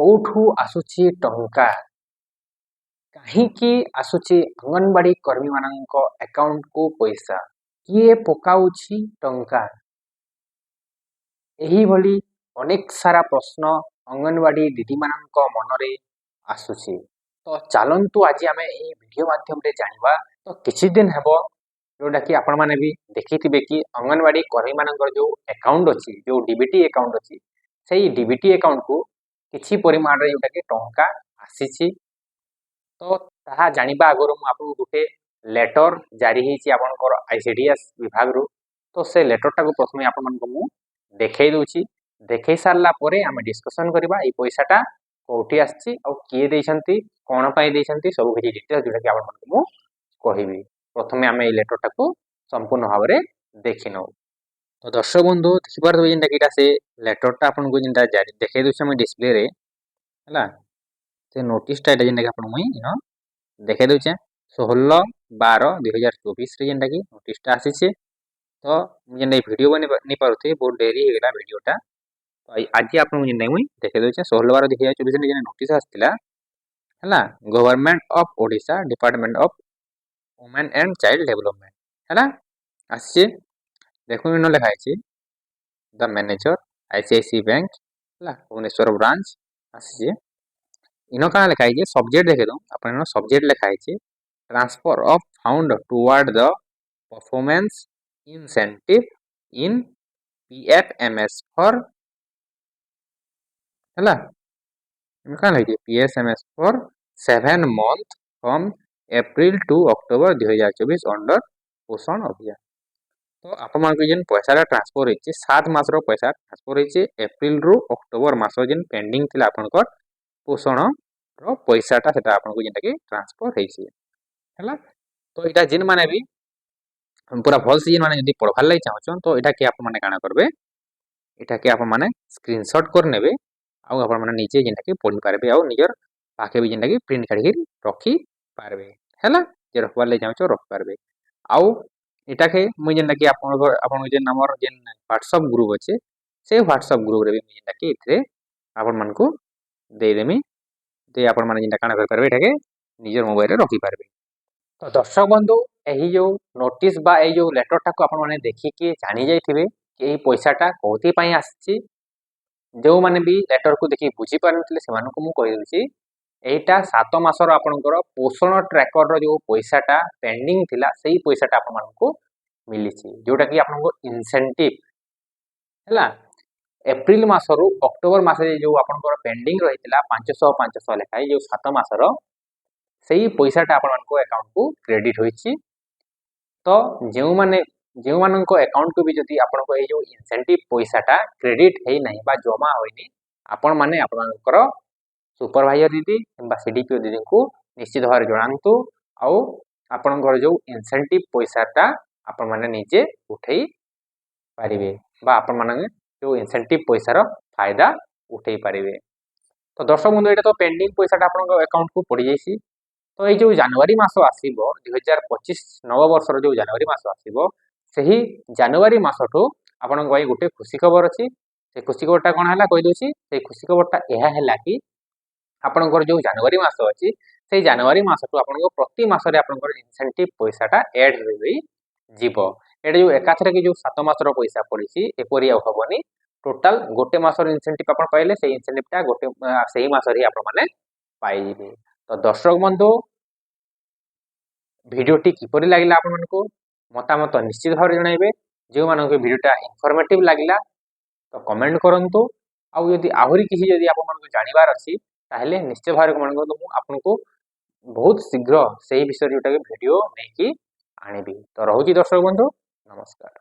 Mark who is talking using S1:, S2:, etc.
S1: कोठू आसुची टंका कहीं आसुची अंगनवाड़ी कर्मी मानक अकाउंट को पैसा किए पकाउछि टंका एही भली अनेक सारा प्रश्न अंगनवाड़ी दीदी मानक मनरे आसुची। तो चलतु आज आम ये वीडियो माध्यम रे जानिबा। तो किछि दिन हेबो जोटा कि आपण माने भी देखिथिबे कि अंगनवाड़ी कर्मी मानकर जो अकाउंट अछि जो डीबीटी अकाउंट अछि सेही डीबीटी अकाउंट को किछि परिमाण रे जोटा कि टंका आसीछि। तो ताहा जानिबा आगरो मु आपन गुटे लेटर जारी हेछि आपनकर आईसीडीएस विभाग रु। तो से लेटर टाको प्रथमे आपन मन को मु देखै दोछि। देखै सारला परे आमे डिस्कशन करबा ए पैसाटा कोठी आछि और किए दैछंती कोन पाई दैछंती सब किछि डिटेल जोटा कि आपन मन को मु कहिबी। प्रथमे आमे ए लेटर टाको संपूर्ण भाबरे देखिनौ। तो दर्शक बंधु देखिबार दो जेंटा किटा से लेटर टा आपन को जेंटा जारी देखै दोछि हम डिस्प्ले रे हला से नोटिस टा जेंटा कि आपन मुई इनो देखै दोछे 16/12/2024 रे जेंटा कि नोटिस टा आसीछे। तो जेंटा वीडियो बने नि पारुथे बहुत देरी हे गेला वीडियो टा। तो आज आपन जेंटा मुई देखै दोछे 16/12/2024 रे जेंटा नोटिस आस्तिला हला government of Odisha department of women and child development हला आसीछे। देखो इनो लिखा है द मैनेजर आईसीआईसी बैंक हला भुवनेश्वर ब्रांच आसीछे। इनो का लिखा है सब्जेक्ट देखे दो अपन इनो सब्जेक्ट लिखा है transfer of fund toward the performance incentive in PFMS for हला इनो का लिखा है PSMS for 7 month from April to October 2024 under Poshan Abhiyan. तो आपण मान जेन पैसा ट्रांसफर होइचे 7 मास रो पैसा ट्रांसफर होइचे अप्रैल रु अक्टोबर मास जेन पेंडिंग थिला आपनकर पोषण रो पैसाटा सेटा आपन को जेंटा कि ट्रांसफर हेछि हला। तो एटा जिन माने भी पूरा भल से जिन माने यदि पढवार लागि चाहछन तो एटा के आपन माने काना करबे एटा के आपन माने स्क्रीनशॉट कर नेबे आ आपन माने नीचे जेंटा कि पढि पारबे आ निजर पाके भी जेंटा कि प्रिंट काढी रखी पारबे हला जे रखवार लागि चाहछो रख पारबे। आ एटा के मुई जेंटा कि आपन जेन हमर जेन व्हाट्सएप ग्रुप अछि से व्हाट्सएप ग्रुप रे भी जेंटा कि इथरे आपन मन को दे देमी ते आपण माने जेंटा काना कर पारबे एटा के निजर मोबाइल रे रखि पारबे। तो दर्शक बंधु एही जो नोटिस बा ए जो लेटर टा को आपण माने देखि के जानि जाइथिबे कि एही पैसाटा कोथि पई आछि। जो माने भी लेटर को देखि बुझी पारनथिले से मानको मु कहि दोछि एटा 7 मासर आपनकर पोषण ट्रैकर रो जो पैसाटा पेंडिंग थिला सेही पैसाटा आपण मानको मिलिछि जोटा कि आपनको इंसेंटिव हला एप्रिल मासरु अक्टोबर मास जो आपनकर पेंडिंग रहितला 500 लेखाय जो 7 मासर सेही पैसाटा आपण मानको अकाउंट को क्रेडिट होइछि। तो जेउ मानको अकाउंट को भी जति आपनको ए जो इंसेंटिव पैसाटा क्रेडिट हेइ नाही बा जमा होइनी आपण माने आपनकर सुपरवाइजर दीदी किंबा सीडीपीओ दीदी को निश्चित भाव जणांतु आउ आपनकर जो इंसेंटिव पैसाटा आपण माने निजे उठेई पारिबे बा आपण माने जो इंसेंटिव पैसा रो फायदा उठेई पारिबे। तो दर्शक बंधु एटा तो पेंडिंग पैसाटा आपनकर अकाउंट को पड़ी जाईसी। तो ये जो जनवरी मास आसीबो 2025 नव वर्ष रो जो जनवरी मास आसीबो सेही जनवरी मासठो आपन गई गुटे खुशी खबर अछि। से खुशी खबरटा कोन हला कहि दोछि से खुशी खबरटा एहा हला कि आपनकर जो जनवरी मास अछि से जनवरी मासठो आपनको प्रति मासरे आपनकर इंसेंटिव पैसाटा ऐड होई जीवो। एटा जो एकाथरे कि जो 7 मास रो पैसा पड़िछि एपरि आ हबनी टोटल गोटे मासर इंसेंटिव आपन पाइले से इंसेंटिवटा गोटे सेही मासरे आपन माने पाइबे। तो दर्शक बंधु भिडियोटी किपरि लागिला आपन मानको मतामत निश्चित भाव जणाइबे। जे मानको भिडियोटा इन्फॉर्मेटिव लागिला तो कमेंट करंतु आ यदि आहुरी किछि यदि आपन मानको जानिबार अछि ताहले निश्चित भाव कमेंट करंतु मु आपनको बहुत शीघ्र सेही विषय जोटा के वीडियो नेकी आनिबी। तो रहउची दर्शक बंधु नमस्कार।